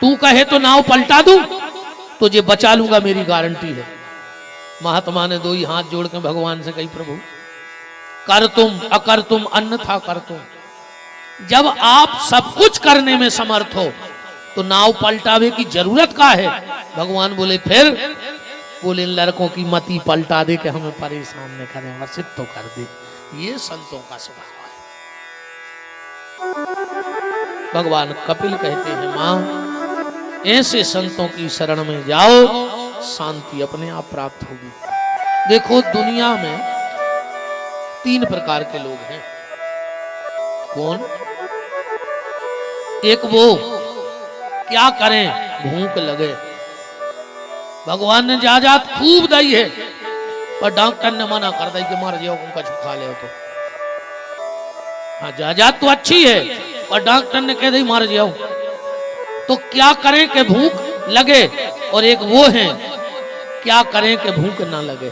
तू कहे तो नाव पलटा दूं, तुझे बचा लूंगा, मेरी गारंटी है। महात्मा ने दो ही हाथ जोड़ के भगवान से कही, प्रभु कर तुम अकर तुम अन्यथा कर तुम। जब आप सब कुछ करने में समर्थ हो तो नाव पलटावे की जरूरत का है। भगवान बोले फिर, बोले इन लड़कों की मति पलटा दे के हमें परेशान न करें, वर्षित तो कर दे। ये संतों का स्वभाव है। भगवान कपिल कहते हैं, मां ऐसे संतों की शरण में जाओ, शांति अपने आप प्राप्त होगी। देखो दुनिया में 3 प्रकार के लोग हैं। कौन? एक वो क्या करें भूख लगे, भगवान ने जायदाद खूब दी है पर डॉक्टर ने मना कर दी कि मर जाओ, कुछ खा ले तो। हाँ जायदाद तो अच्छी है पर डॉक्टर ने कह दी मर जाओ, तो क्या करें कि भूख लगे। और एक वो है क्या करें कि भूख ना लगे,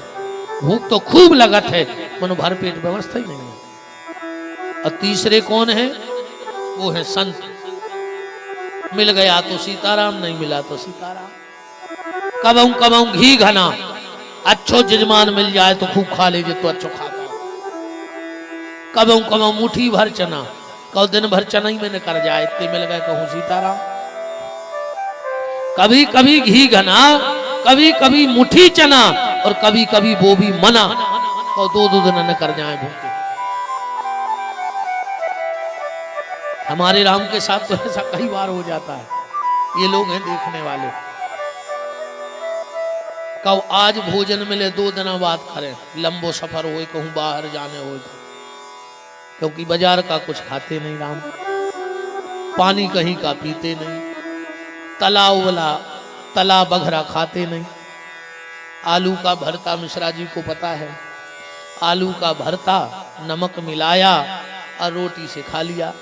भूख तो खूब लगत है मनो भर पेट व्यवस्था ही नहीं है। और तीसरे कौन है? वो है संत, मिल गया तो सीताराम, नहीं मिला तो सीताराम। कबहू कबहू घी घना, अच्छो जजमान मिल जाए तो खूब खा लीजिए तो अच्छो खाता। कबहू कबहू मुट्ठी भर चना, कल दिन भर चना ही मैंने कर जाए, इतने मिल गए कहूं सीताराम। कभी कभी घी घना, कभी कभी मुट्ठी चना, और कभी कभी वो भी मना, तो 2 दिन न कर जाए भूखे। हमारे राम के साथ तो ऐसा कई बार हो जाता है। ये लोग हैं देखने वाले, कब आज भोजन मिले 2 दिन बाद करें, लंबो सफर हो कहूं बाहर जाने हो, क्योंकि बाजार का कुछ खाते नहीं राम, पानी कहीं का पीते नहीं, तला बघरा खाते नहीं। आलू का भरता, मिश्रा जी को पता है, आलू का भरता नमक मिलाया और रोटी से खा लिया।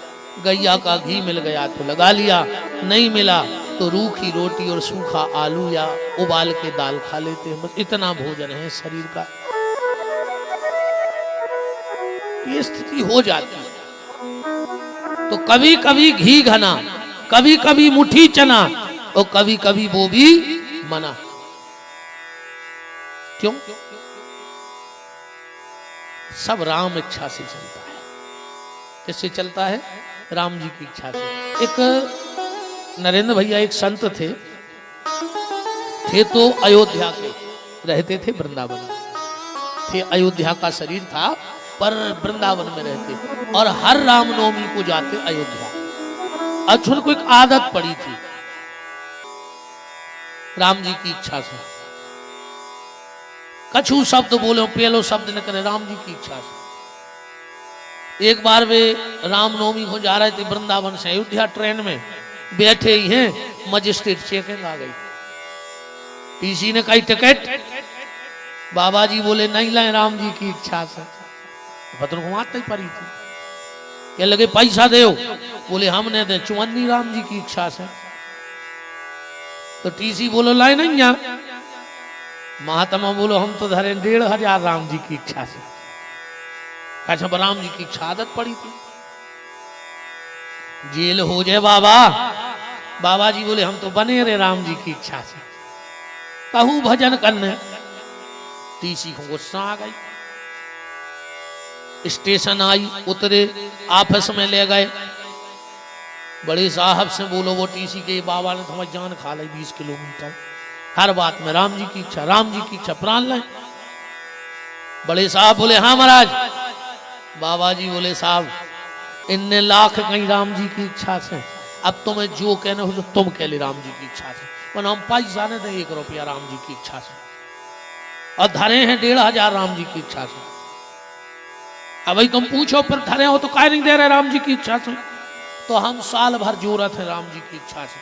गैया का घी मिल गया तो लगा लिया, नहीं मिला तो रूखी रोटी और सूखा आलू या उबाल के दाल खा लेते हैं। बस इतना भोजन है शरीर का। ये स्थिति हो जाती है। तो कभी कभी घी घना, कभी कभी मुट्ठी चना, और कभी कभी वो भी मना। क्यों? सब राम इच्छा से चलता है। किससे चलता है? राम जी की इच्छा से। एक नरेंद्र भैया एक संत थे तो अयोध्या के, रहते थे वृंदावन थे। अयोध्या का शरीर था पर वृंदावन में रहते, और हर रामनवमी को जाते अयोध्या। अच्छा उनको एक आदत पड़ी थी राम जी की इच्छा से, कछु शब्द बोले पेलो शब्द न करे, राम जी की इच्छा से। एक बार वे रामनवमी को जा रहे थे वृंदावन से अयोध्या, ट्रेन में बैठे ही हैं, मजिस्ट्रेट चेकिंग आ गई। टीसी ने कही टिकट, बाबा जी बोले नहीं लाए राम जी की इच्छा से। भद्र को मात नहीं पड़ी थी, क्या लगे पैसा दे, बोले हमने दे चुवन्नी राम जी की इच्छा से। तो टीसी बोलो लाए नहीं यहाँ। महात्मा बोलो हम तो धरे 1500 राम जी की इच्छा से। अच्छा राम जी की इच्छा आदत पड़ी थी, जेल हो जाए बाबा। बाबा जी बोले हम तो बने रहे राम जी की इच्छा से, कहूं भजन करने। टीसी को गुस्सा आ गई, स्टेशन आई, उतरे, ऑफिस में ले गए। बड़े साहब से बोलो वो टीसी के बाबा ने तुम्हारी जान खा ली 20 किलोमीटर, हर बात में राम जी की इच्छा, राम जी की इच्छा, प्राण लें। बड़े साहब बोले हाँ महाराज। बाबा जी बोले साहब इन्ने लाख कहीं राम जी की इच्छा से, अब तुम्हें जो कहने हो तो तुम कह ले राम जी की इच्छा से, पर हम पैसा न दें 1 रुपया राम जी की इच्छा से, और धरे हैं 1500 राम जी की इच्छा से। अब भाई तुम पूछो पर धरे हो तो काय नहीं दे रहे राम जी की इच्छा से, तो हम साल भर जोरत है राम जी की इच्छा से,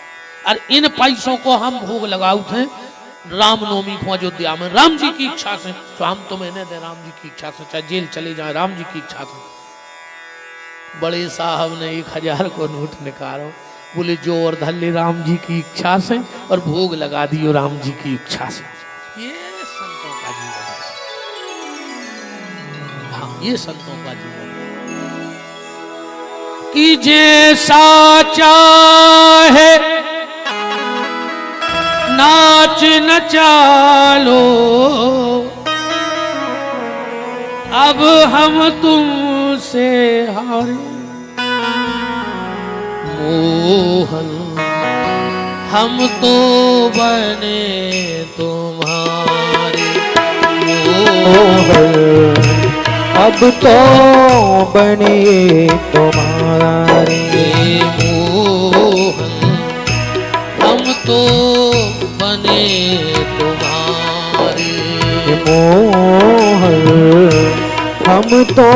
और इन पैसों को हम भोग लगाऊ थे रामनवमी को अयोध्या में राम जी की इच्छा से, तो हम तुम्हें नहीं दे राम जी की इच्छा से, चाहे जेल चले जाए राम जी की इच्छा से। बड़े साहब ने 1000 को नोट निकालो, बोले जो और धल्ले राम जी की इच्छा से, और भोग लगा दियो राम जी की इच्छा से। ये संतों का जीवन है। हाँ ये संतों का जीवन है कि जैसा चाहे नाच न चालो अब हम तुमसे हारे मोहन हम तो बने तुम्हारे मोहन अब तो बने तुम्हारे मोहन हम तो बने तुम्हारे मोहन हम तो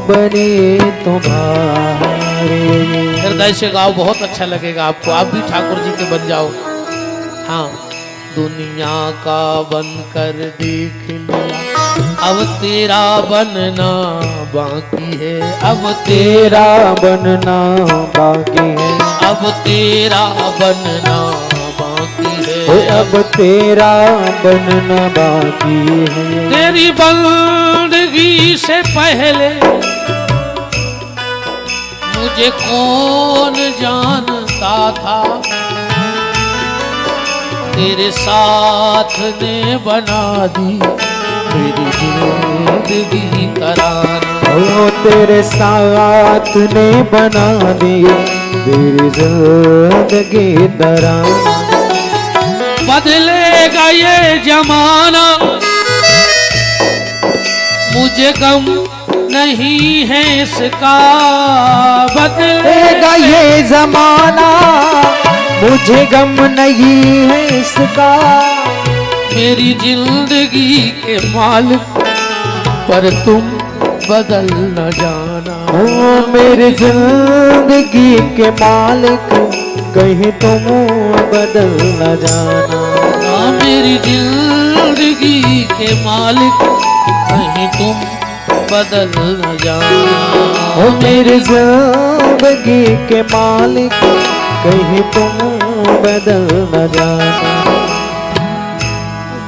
बने तुम्हारे। हृदय से गाओ, बहुत अच्छा लगेगा आपको। आप भी ठाकुर जी के बन जाओ। हाँ, दुनिया का बनकर देख लिया अब तेरा बनना बाकी है, अब तेरा बनना बाकी है, अब तेरा बनना बाकी है, अब तेरा बनना बाकी है। तेरी बंदगी से पहले मुझे कौन जानता था, तेरे साथ ने बना दी मेरी जिंदगी तराना। ओ तेरे साथ ने बना दी मेरी जिंदगी तराना। बदलेगा ये जमाना मुझे गम नहीं है इसका, बदलेगा ये जमाना मुझे गम नहीं है इसका। मेरी जिंदगी के मालिक पर तुम बदल न जाना। ओ मेरी जिंदगी के मालिक कहीं तुम बदल न जाना। मेरी जिंदगी के मालिक कहीं तुम बदल न जाना। ओ मेरी जिंदगी के मालिक कहीं तुम बदल न जाना।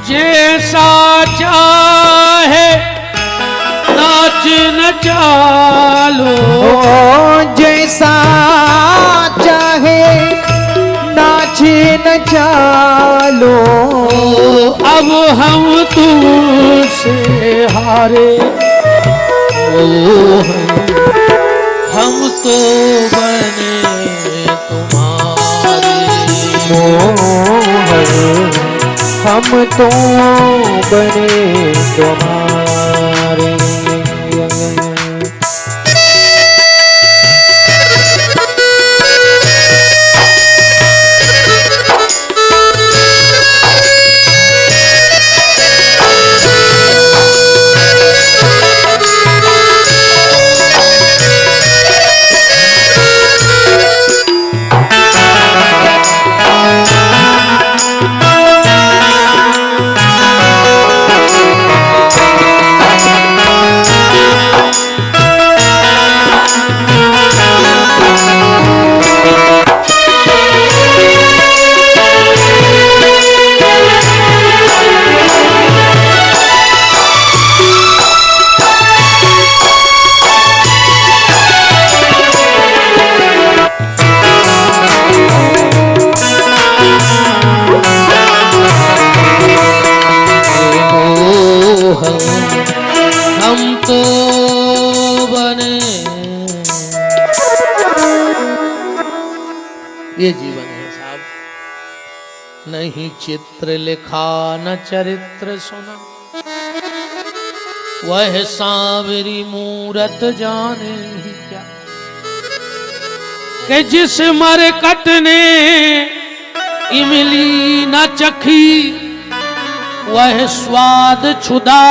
जैसा चाहे नाच न चालो, ओ जैसा चाहे नाच न चालो, अब हम तुमसे हारे हम तो बने तुम्हारे। हम तो बने तुम्हारे। हम तो बने, ये जीवन है साहब। नहीं चित्र लिखा न चरित्र सुना, वह सांवरी मूरत जाने ही क्या। कि जिस मरकट ने इमली न चखी, वह स्वाद छुदा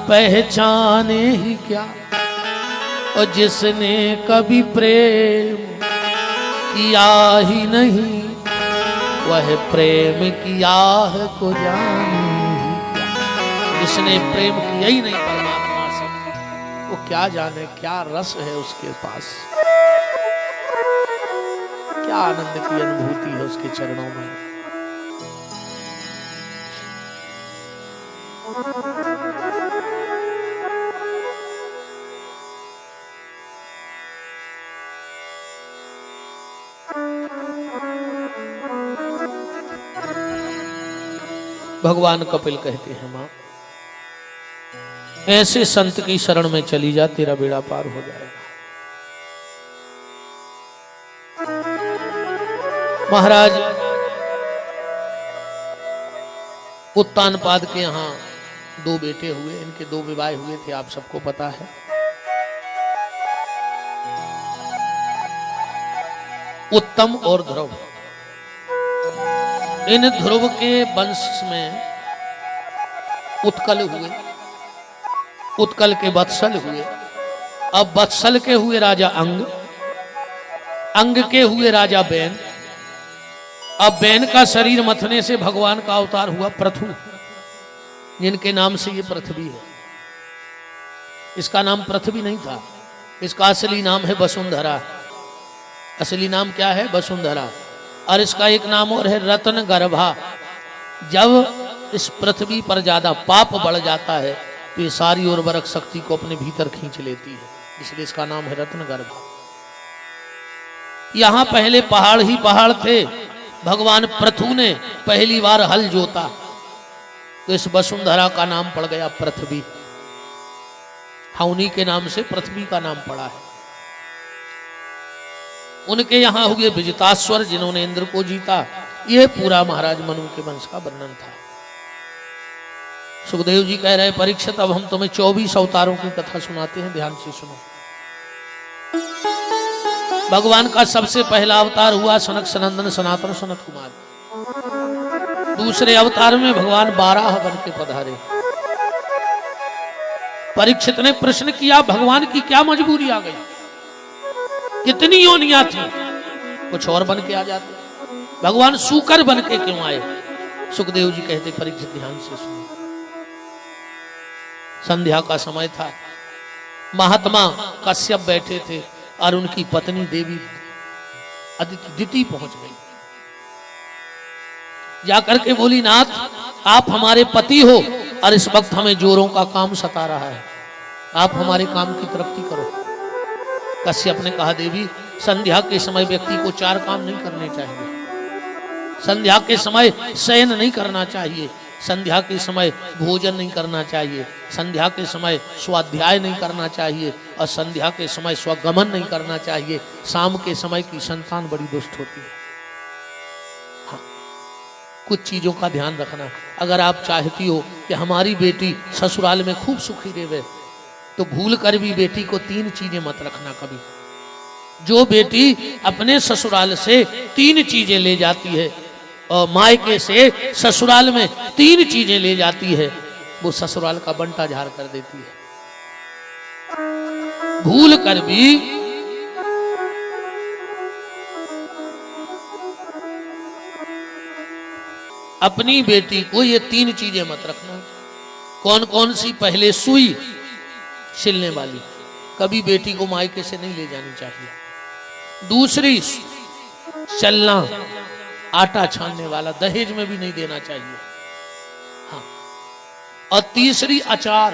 पहचाने ही क्या। और जिसने कभी प्रेम किया ही नहीं, वह प्रेम की आह को जाने ही क्या। जिसने प्रेम किया ही नहीं परमात्मा से, वो क्या जाने क्या रस है उसके पास, क्या आनंद की अनुभूति है उसके चरणों में। भगवान कपिल कहते हैं मां ऐसे संत की शरण में चली जा, तेरा बेड़ा पार हो जाएगा। महाराज उत्तानपाद के यहां 2 बेटे हुए, इनके 2 विवाह हुए थे, आप सबको पता है। उत्तम और ध्रुव। इन ध्रुव के वंश में उत्कल हुए, उत्कल के वत्सल हुए, अब वत्सल के हुए राजा अंग, अंग के हुए राजा बैन, अब बैन का शरीर मथने से भगवान का अवतार हुआ पृथु, जिनके नाम से ये पृथ्वी है। इसका नाम पृथ्वी नहीं था, इसका असली नाम है वसुंधरा। असली नाम क्या है? वसुंधरा। और इसका एक नाम और है रत्न गर्भा। जब इस पृथ्वी पर ज्यादा पाप बढ़ जाता है तो ये सारी उर्वरक शक्ति को अपने भीतर खींच लेती है, इसलिए इसका नाम है रत्न गर्भा। यहां पहले पहाड़ ही पहाड़ थे। भगवान पृथु ने पहली बार हल जोता तो इस वसुंधरा का नाम पड़ गया पृथ्वी। हाँ, उन्हीं के नाम से पृथ्वी का नाम पड़ा है। उनके यहां हुए विजिताश्वर, जिन्होंने इंद्र को जीता। यह पूरा महाराज मनु के वंश का वर्णन था। सुखदेव जी कह रहे परीक्षित, अब हम तुम्हें 24 अवतारों की कथा सुनाते हैं, ध्यान से सुनो। भगवान का सबसे पहला अवतार हुआ सनक सनंदन सनातन सनत कुमार। दूसरे अवतार में भगवान 12 बन के पधारे। परीक्षित ने प्रश्न किया, भगवान की क्या मजबूरी आ गई? कितनी योनियां थी, कुछ और बन के आ जाते, भगवान सूकर बन के क्यों आए? सुखदेव जी कहते परीक्षित ध्यान से सुनो। संध्या का समय था, महात्मा कश्यप बैठे थे और उनकी पत्नी देवी अदिति पहुंच गई। जाकर के बोली, नाथ आप हमारे पति हो और इस वक्त हमें जोरों का काम सता रहा है, आप हमारे काम की तृप्ति करो। कश्यप ने कहा, देवी संध्या के समय व्यक्ति को 4 काम नहीं करने चाहिए। संध्या के समय शयन नहीं करना चाहिए, संध्या के समय भोजन नहीं करना चाहिए, संध्या के समय स्वाध्याय नहीं करना चाहिए और संध्या के समय स्वगमन नहीं करना चाहिए। शाम के समय की संतान बड़ी दुष्ट होती है। हाँ, कुछ चीजों का ध्यान रखना। अगर आप चाहती हो कि हमारी बेटी ससुराल में खूब सुखी रहे तो भूल कर भी बेटी को 3 चीजें मत रखना कभी। जो बेटी अपने ससुराल से 3 चीजें ले जाती है और मायके से ससुराल में 3 चीजें ले जाती है, वो ससुराल का बंटा झाड़ कर देती है। भूल कर भी अपनी बेटी को ये 3 चीजें मत रखना। कौन कौन सी? पहले सुई छिलने वाली, कभी बेटी को मायके से नहीं ले जानी चाहिए। दूसरी चलना, आटा छानने वाला, दहेज में भी नहीं देना चाहिए। हाँ, और तीसरी अचार,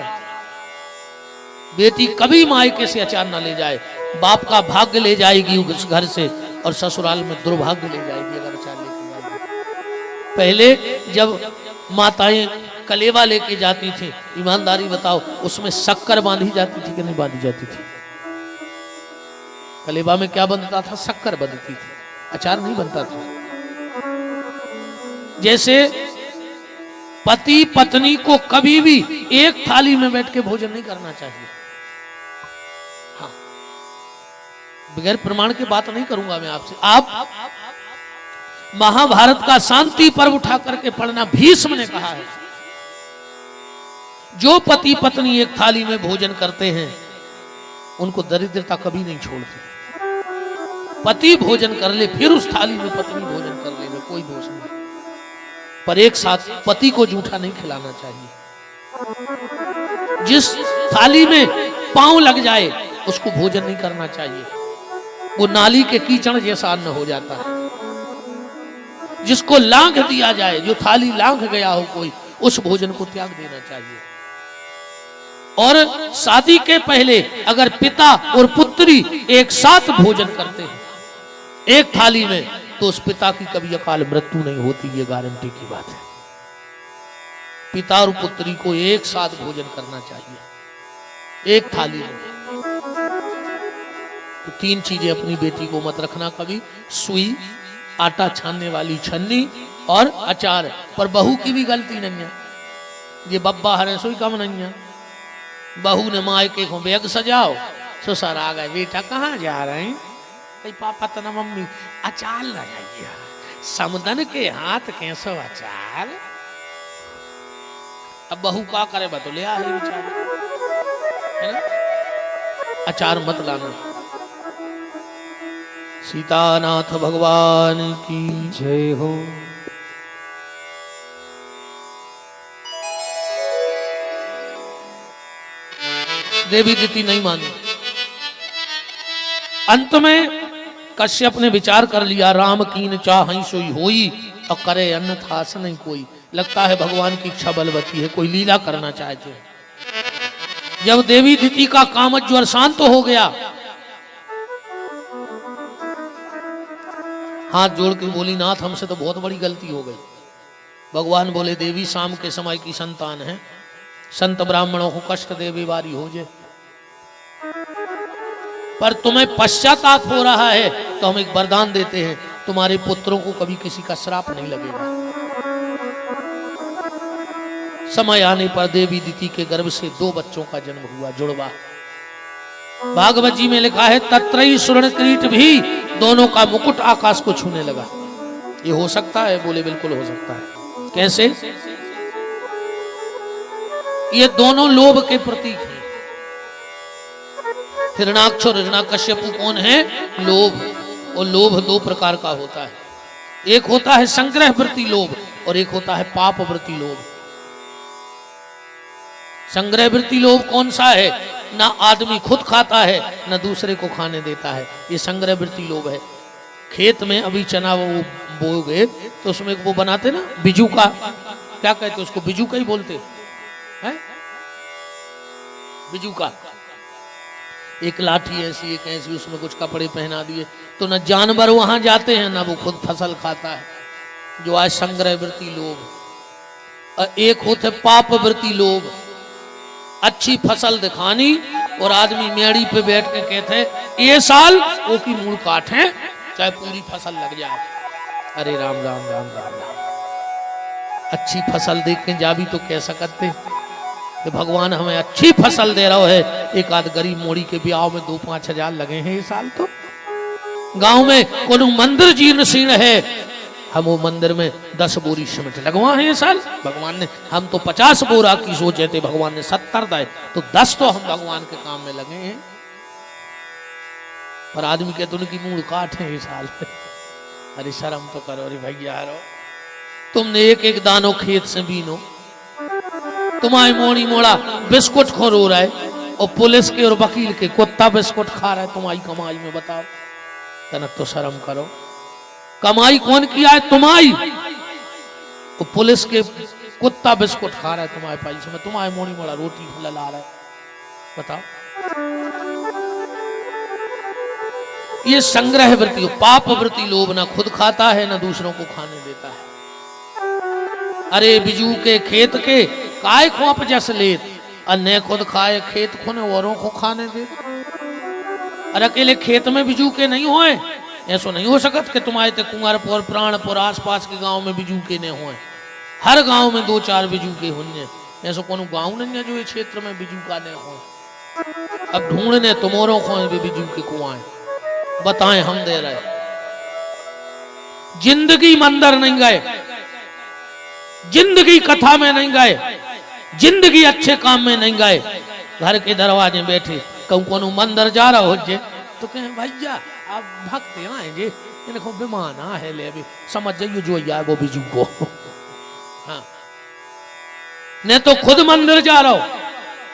बेटी कभी मायके से अचार ना ले जाए। बाप का भाग्य ले जाएगी उस घर से और ससुराल में दुर्भाग्य ले जाएगी अगर अचार लेके जाएगी। पहले जब माताएं कलेवा लेके जाती थी, ईमानदारी बताओ, उसमें शक्कर बांधी जाती थी कि नहीं बांधी जाती थी? कलेवा में क्या बनता था? शक्कर बनती थी, अचार नहीं बनता था। जैसे पति पत्नी को कभी भी एक थाली में बैठ के भोजन नहीं करना चाहिए। हाँ, बगैर प्रमाण की बात नहीं करूंगा मैं आपसे। आप महाभारत का शांति पर्व उठा करके पढ़ना। भीष्म ने कहा है, जो पति पत्नी एक थाली में भोजन करते हैं उनको दरिद्रता कभी नहीं छोड़ती। पति भोजन कर ले फिर उस थाली में पत्नी भोजन कर ले, कोई दोष नहीं, पर एक साथ पति को जूठा नहीं खिलाना चाहिए। जिस थाली में पांव लग जाए उसको भोजन नहीं करना चाहिए, वो नाली के कीचड़ जैसा अन्न हो जाता है। जिसको लांघ दिया जाए, जो थाली लांघ गया हो कोई, उस भोजन को त्याग देना चाहिए। और शादी के पहले अगर पिता और पुत्री एक साथ भोजन करते हैं एक थाली में, तो उस पिता की कभी अकाल मृत्यु नहीं होती, ये गारंटी की बात है। पिता और पुत्री को एक साथ भोजन करना चाहिए, एक थाली में। तो 3 चीजें अपनी बेटी को मत रखना कभी, सुई, आटा छानने वाली छन्नी और अचार। पर बहू की भी गलती नहीं है, ये बब्बा हरे सोई कम नहीं है। बहू ने मायके को बैग सजाओ, ससुर आ गए, बेटा कहाँ जा रहे हैं? पापा तो ना मम्मी अचार लगाइए, समदन के हाथ कैसो अचार। अब बहू का करे बतौले है बेचारे, है ना? अचार मत लाना। सीतानाथ भगवान की जय हो। देवी दीति नहीं मानी। अंत में कश्यप ने विचार कर लिया, राम कीन चाहई सोई होई, और करे अन्यथा आस नहीं कोई। लगता है भगवान की इच्छा बलवती है, कोई लीला करना चाहते हैं। जब देवी दीति का कामज्वर शांत हो गया, हाथ जोड़ के बोली, नाथ हमसे तो बहुत बड़ी गलती हो गई। भगवान बोले, देवी शाम के समय की संतान है, संत ब्राह्मणों को कष्ट दे बीमारी हो जाए, पर तुम्हें पश्चाताप हो रहा है तो हम एक वरदान देते हैं, तुम्हारे पुत्रों को कभी किसी का श्राप नहीं लगेगा। समय आने पर देवी दीति के गर्भ से 2 बच्चों का जन्म हुआ, जुड़वा। भागवत जी में लिखा है, तत्रई स्वर्ण किरीट भी, दोनों का मुकुट आकाश को छूने लगा। ये हो सकता है? बोले बिल्कुल हो सकता है। कैसे? ये दोनों लोभ के प्रतीक हैं। हिरणाक्ष और हिरण्यकश्यपु कौन है? लोभ। और लोभ 2 प्रकार का होता है, एक होता है संग्रह वृत्ति लोभ और एक होता है पाप वृत्ति लोभ। संग्रह वृत्ति लोभ कौन सा है? ना आदमी खुद खाता है ना दूसरे को खाने देता है, ये संग्रह वृत्ति लोभ है। खेत में अभी चना वो बोओगे तो उसमें वो बनाते ना बिजू का, क्या कहते उसको? बिजू का ही बोलते हैं, बिजू का। एक लाठी ऐसी एक ऐसी, उसमें कुछ कपड़े पहना दिए, तो न जानवर वहां जाते हैं ना वो खुद फसल खाता है, जो आज संग्रह वृत्ति लोभ। और एक होते पाप वृत्ति लोभ, अच्छी फसल दिखानी और आदमी मेड़ी पे बैठ के कहते ये साल वो की मूल काटे चाहे पूरी फसल लग जाए। अरे राम राम राम राम राम, अच्छी फसल देख के जा भी तो कह सकते कि भगवान हमें अच्छी फसल दे रहा है। एक आध गरीब मोड़ी के ब्याह में 2-5 हजार लगे हैं ये साल। तो गांव में कोनो मंदिर जीर्ण शीर्ण है, हम वो मंदिर में 10 बोरी सीमेंट लगवा है ये साल। भगवान ने, हम तो 50 बोरा की सोचे थे, भगवान ने 70 दिए, तो 10 तो हम भगवान के काम में लगे हैं। पर आदमी कहते उनकी मूड काट है ये साल। अरे शर्म तो करो रे भैया, तुमने एक दानो खेत से बीनो, तुम्हारी मोड़ी मोड़ा बिस्कुट खो रो रहा है और पुलिस के और वकील के कुत्ता बिस्कुट खा रहा है तुम्हारी कमाई में। बताओ तनक तो शर्म करो। कमाई कौन किया है? तुम्हारी। तो पुलिस के कुत्ता बिस्कुट खा रहा है तुम्हारे पैसे में, तुम्हारे मोड़ी मोड़ा रोटी ला रहा है। बताओ, ये संग्रह वृत्ति, पाप वृत्ति लोभ, ना खुद खाता है ना दूसरों को खाने देता है। अरे बिजू के खेत के काय खोप जस लेत, अन्य खुद खाए खेत खुने औरों को खाने दे। अरे अकेले खेत में बिजू के नहीं होए, ऐसा नहीं हो सकत कि तुम्हारे ते कुंवरपुर प्राणपुर आसपास के गांव में बिजू के नहीं होए। हर गांव में 2-4 बिजू के होंगे। ऐसा कोनो गांव नहीं है जो इस क्षेत्र में बिजू का नहीं हो। अब ढूंढने तुम्हारों को बिजू के कुआं बताएं, हम दे रहे। जिंदगी मंदिर नहीं गए, जिंदगी कथा में नहीं गए, जिंदगी अच्छे काम में नहीं गए, घर के दरवाजे बैठे कहूँ कोनो मंदिर जा रहा हो जे तो कहें भैया आप भक्त आएंगे, इनको विमान है ले अभी समझ जाइए जो या वो बिजू को। हाँ, ने तो खुद मंदिर जा रहा हो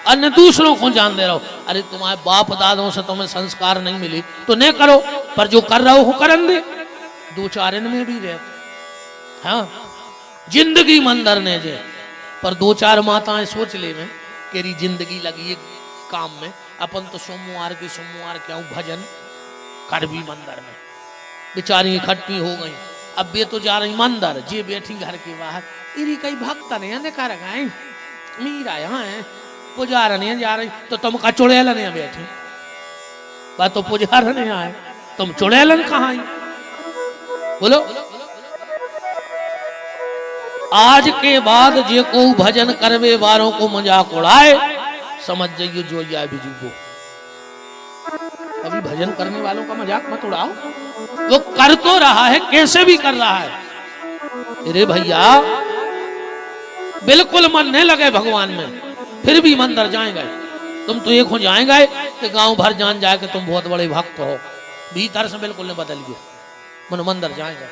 अन्य दूसरों को जान दे रहा हो। अरे तुम्हारे बाप दादों से तुम्हें संस्कार नहीं मिली तो नहीं करो, पर जो कर रहा हो करन दे। 2-4 इनमें भी रहते। हाँ, जिंदगी मंदिर ने जे, पर 2-4 माताएं सोच ले में तेरी जिंदगी लगी है काम में, अपन तो सोमवार क्या भजन कर भी मंदिर में। बेचारी इकट्ठी हो गई, अब वे तो जा रही मंदिर, जे बैठी घर के बाहर, इरी कई भक्त ने कर गए मीरा यहाँ है पुजार नहीं जा रही, तो तुम का चुड़ैल नहीं बैठी, बात तो पुजार नहीं आए, तुम चुड़ैलन कहाँ आई? बोलो। आज के बाद जे को भजन करवे वालों को मजाक उड़ाए, समझ जाइए जो जाए बिजुबो। अभी भजन करने वालों का मजाक मत उड़ाओ, वो कर तो रहा है, कैसे भी कर रहा है। अरे भैया बिल्कुल मन नहीं लगे भगवान में, फिर भी मंदिर जाएंगे, तुम तो एक हो जाएंगे कि गांव भर जान जाए कि तुम बहुत बड़े भक्त हो, भीतर से बिल्कुल नहीं बदलिए, मन मंदिर जाएंगे।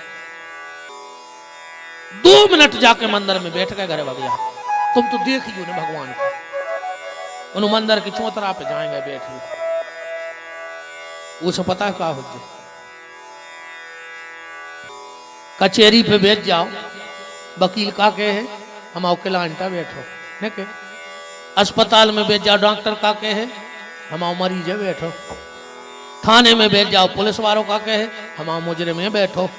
2 मिनट जाके मंदिर में बैठ गए, घर भग जाओ, तुम तो देखियो ना भगवान को, उन मंदिर की चौतरा पे जाएंगे बैठिए, उसे पता है क्या हो जाए। कचहरी पे बैठ जाओ, वकील का कहे है हम आओ क्लाइंटा बैठो, नहीं के अस्पताल में बैठ जाओ, डॉक्टर का कहे हम आओ मरीज है बैठो, थाने में बैठ जाओ, पुलिस वालों का कहे हम आओ मुजरिम में बैठो,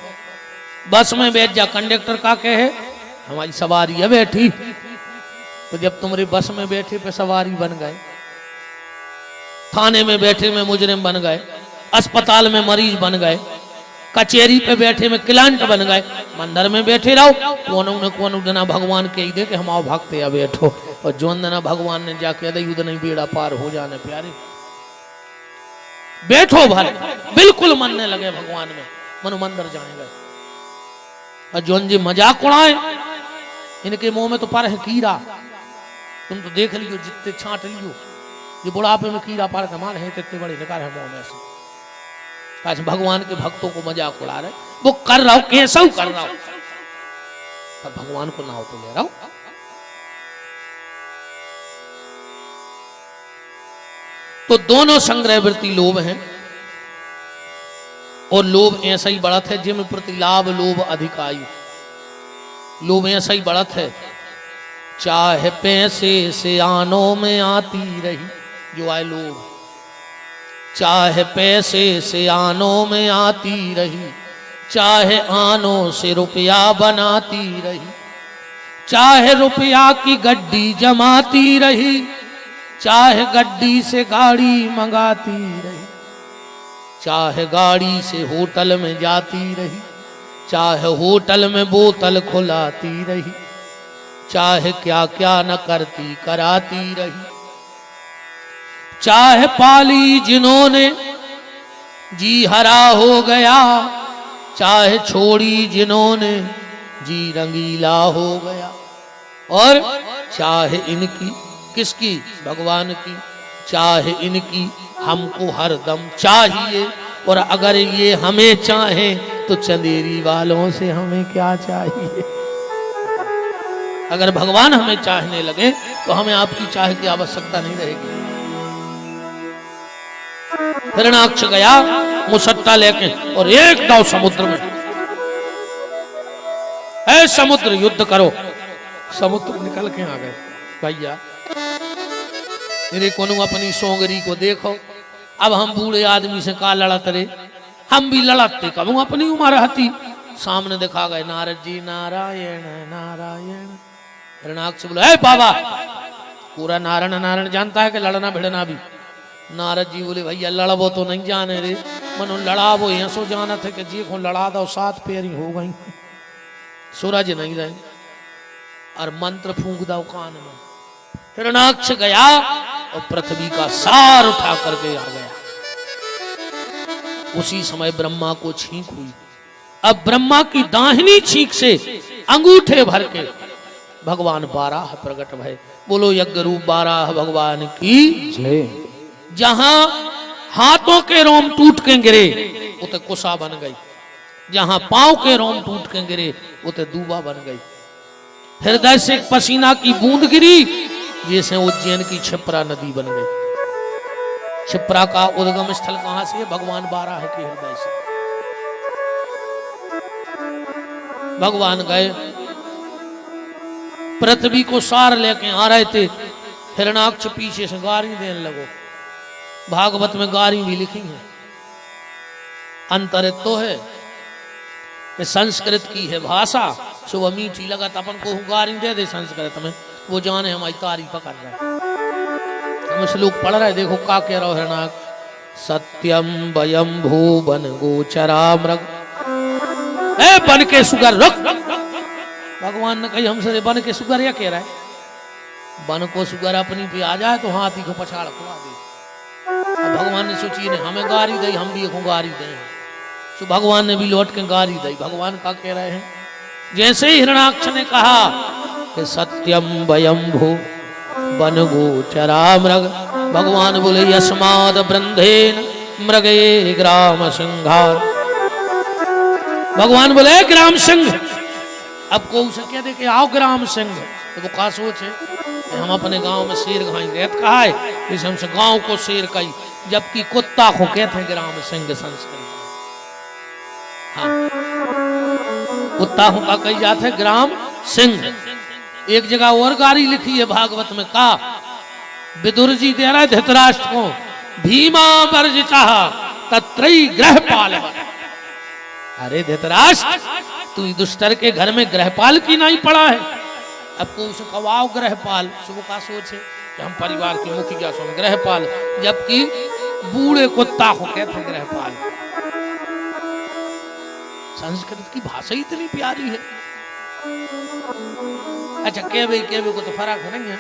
बस में बैठ जाओ, कंडक्टर का कहे हमारी सवारी है बैठी। तो जब तुम्हारी बस में बैठे पे सवारी बन गए, थाने में बैठे में मुजरिम बन गए, अस्पताल में मरीज बन गए, कचहरी पे बैठे में क्लाइंट बन गए, मंदिर में बैठे रहो, कौन ना भगवान के ही दे के हम आओ भागते या बैठो, और जो ना भगवान ने जाके दे उधर नहीं बेड़ा पार हो जाने प्यारे, बैठो भर, बिल्कुल मन नहीं लगे भगवान में, मन मंदिर जाएंगे। और जो जी मजाक उड़ाए, इनके मुंह में तो पर है कीड़ा, तुम तो देख लियो, जितने छांट लियो, ये बुढ़ापे में कीड़ा पार कमाल है, इतने बड़े निकार है मुंह में से। आज भगवान के भक्तों को मजाक उड़ा रहे, वो कर रहा हो कैसा कर रहा हो, पर भगवान को नाव तो ले रहा हो। तो दोनों संग्रह वृत्ति लोभ हैं, और लोभ ऐसा ही बढ़त है जिम प्रति लाभ लोभ अधिकायु, लोभ ऐसा ही बढ़त है, चाहे पैसे से आनों में आती रही, जो आए लोभ, चाहे पैसे से आनों में आती रही, चाहे आनों से रुपया बनाती रही, चाहे रुपया की गड्डी जमाती रही, चाहे गड्डी से गाड़ी मंगाती रही, चाहे गाड़ी से होटल में जाती रही, चाहे होटल में बोतल खुलाती रही, चाहे क्या क्या न करती कराती रही, चाहे पाली जिन्होंने जी हरा हो गया, चाहे छोड़ी जिन्होंने जी रंगीला हो गया, और चाहे इनकी किसकी भगवान की, चाहे इनकी हमको हरदम चाहिए, और अगर ये हमें चाहे तो चंदेरी वालों से हमें क्या चाहिए। अगर भगवान हमें चाहने लगे तो हमें आपकी चाह की आवश्यकता नहीं रहेगी। हिरणाक्ष गया मुसट्टा लेके और एक दाव समुद्र में, ऐ समुद्र युद्ध करो, समुद्र निकल के आ गए। भैया मेरे को अपनी सोंगरी को देखो, अब हम बूढ़े आदमी से का लड़त रे, हम भी लड़ते कब अपनी उम्र हती, सामने दिखा गए नारद जी नारायण नारायण। हिरणाक्ष बोले है बाबा, पूरा नारायण नारायण जानता है कि लड़ना भिड़ना भी। नारद जी बोले भैया लड़बो तो नहीं जाने रे, मनो लड़ाबो ऐसो जाना थे कि जी को लड़ा दो 7 पैरी हो गई, सूरज नहीं रहे, और मंत्र फूंक दो कान में। हिरणाक्ष गया और पृथ्वी का सार उठा करके आ गया। उसी समय ब्रह्मा को छींक हुई। अब ब्रह्मा की दाहिनी छींक से अंगूठे भर के भगवान 12 प्रकट भय। बोलो यज्ञ रूप 12 भगवान की जय। जहां हाथों के रोम टूट के गिरे उते कुसा बन गई, जहां पांव के रोम टूट के गिरे उते दूबा बन गई। हृदय से पसीना की बूंद गिरी, जैसे उज्जैन की क्षिप्रा नदी बन गई। क्षिप्रा का उद्गम स्थल कहां से? भगवान 12 के हृदय से। भगवान गए, पृथ्वी को सार लेके आ रहे थे। हिरणाक्ष पीछे से गारी देने लगो। भागवत में गारी भी लिखी है। अंतर तो है ये संस्कृत की है भाषा, सुबह मीठी लगत अपन को गारी दे दे संस्कृत में, वो जाने हमारी तारीफ कर रहे हैं। हम श्लोक पढ़ रहे, देखो का कह रहा है ना, सत्यम वयम भूवन गोचरा मृग, ए बन के सुगर रुक। भगवान ने कही हमसे बन के सुगर या कह रहा है, बन को सुगर अपनी पे आ जाए तो हाथी को पछाड़ खुआ दे। अब भगवान ने सोची ने हमें गारी दी, हम भी को गारी दें, तो भगवान ने भी लौट के गारी दी। भगवान का कह रहे हैं, जैसे ही हिरणाक्ष ने कहा कि सत्यम वयम भू वन गोचरा मृग, भगवान बोले यस्माद ब्रंधेन मृगे ग्राम सिंहार। भगवान बोले ग्राम सिंह, अब को उसे कह दे कि आओ ग्राम सिंह, तो वो का सोच है हम अपने गांव में शेर खाएंगे, कहा है इस हमसे गांव को शेर कही, जबकि कुत्ता को कहते हैं ग्राम सिंह संस्कृत। हाँ, कुत्ता को का कही जाते है ग्राम सिंह। एक जगह और गारी लिखी है भागवत में, का विदुर जी दे रहा है धृतराष्ट्र को, भीमा वर्जिता तत्रई ग्रहपाल। अरे धृतराष्ट्र, तू दुष्टर के घर में ग्रहपाल की नहीं पड़ा है, अब को उसे कवाओ ग्रहपाल। सुबह का सोच है कि हम परिवार के मुखिया सो ग्रहपाल, जबकि बूढ़े कुत्ता को कहते हैं ग्रहपाल। संस्कृत की भाषा इतनी प्यारी है। अच्छा केवे को तो फर्क है नहीं है।